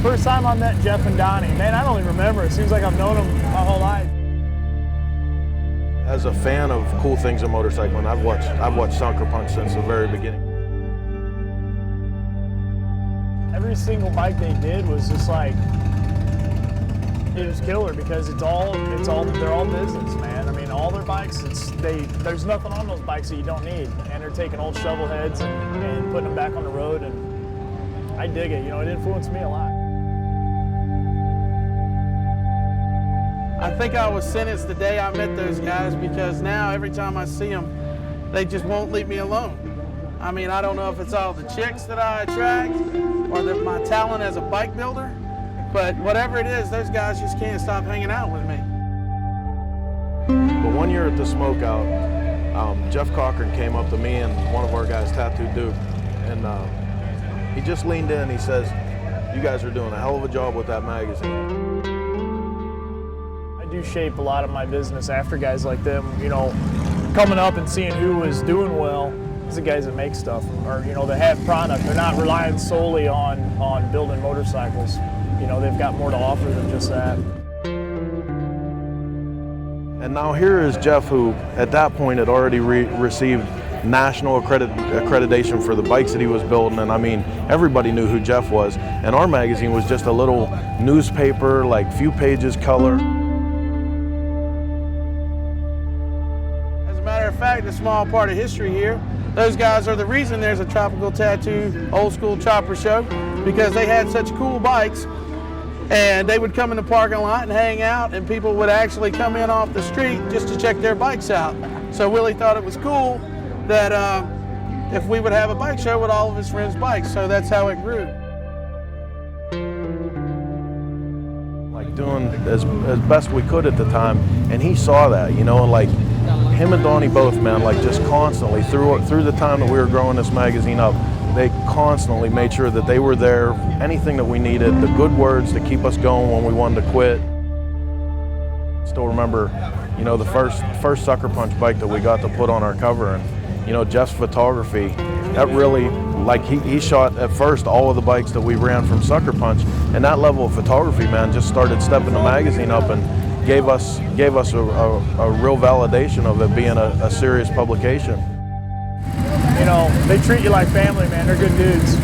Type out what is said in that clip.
First time I met Jeff and Donny, man, I don't even remember. It seems like I've known them my whole life. As a fan of cool things in motorcycling, I've watched Sucker Punch since the very beginning. Every single bike they did was just like, it was killer because they're all business, man. I mean, all their bikes, there's nothing on those bikes that you don't need, and they're taking old shovel heads and putting them back on the road, and I dig it. You know, it influenced me a lot. I think I was sentenced the day I met those guys, because now every time I see them, they just won't leave me alone. I mean, I don't know if it's all the chicks that I attract or my talent as a bike builder, but whatever it is, those guys just can't stop hanging out with me. But one year at the Smokeout, Jeff Cochran came up to me and one of our guys, Tattoo Duke, and he just leaned in and he says, "You guys are doing a hell of a job with that magazine." I do shape a lot of my business after guys like them, you know, coming up and seeing who is doing well. It's the guys that make stuff, or, you know, that have product. They're not relying solely on building motorcycles. You know, they've got more to offer than just that. And now here is Jeff, who at that point had already received national accreditation for the bikes that he was building, and I mean, everybody knew who Jeff was. And our magazine was just a little newspaper, like few pages color. As a matter of fact, a small part of history here, those guys are the reason there's a Tropical Tattoo old school chopper show, because they had such cool bikes, and they would come in the parking lot and hang out, and people would actually come in off the street just to check their bikes out. So Willie thought it was cool that if we would have a bike show with all of his friends' bikes, so that's how it grew. Like doing as best we could at the time, and he saw that, you know, like him and Donny both, man, like just constantly through the time that we were growing this magazine up, they constantly made sure that they were there, anything that we needed, the good words to keep us going when we wanted to quit. Still remember, you know, the first Sucker Punch bike that we got to put on our cover, and, you know, Jeff's photography, that really, like he shot at first all of the bikes that we ran from Sucker Punch, and that level of photography, man, just started stepping the magazine up and gave us a real validation of it being a serious publication. You know, they treat you like family, man. They're good dudes.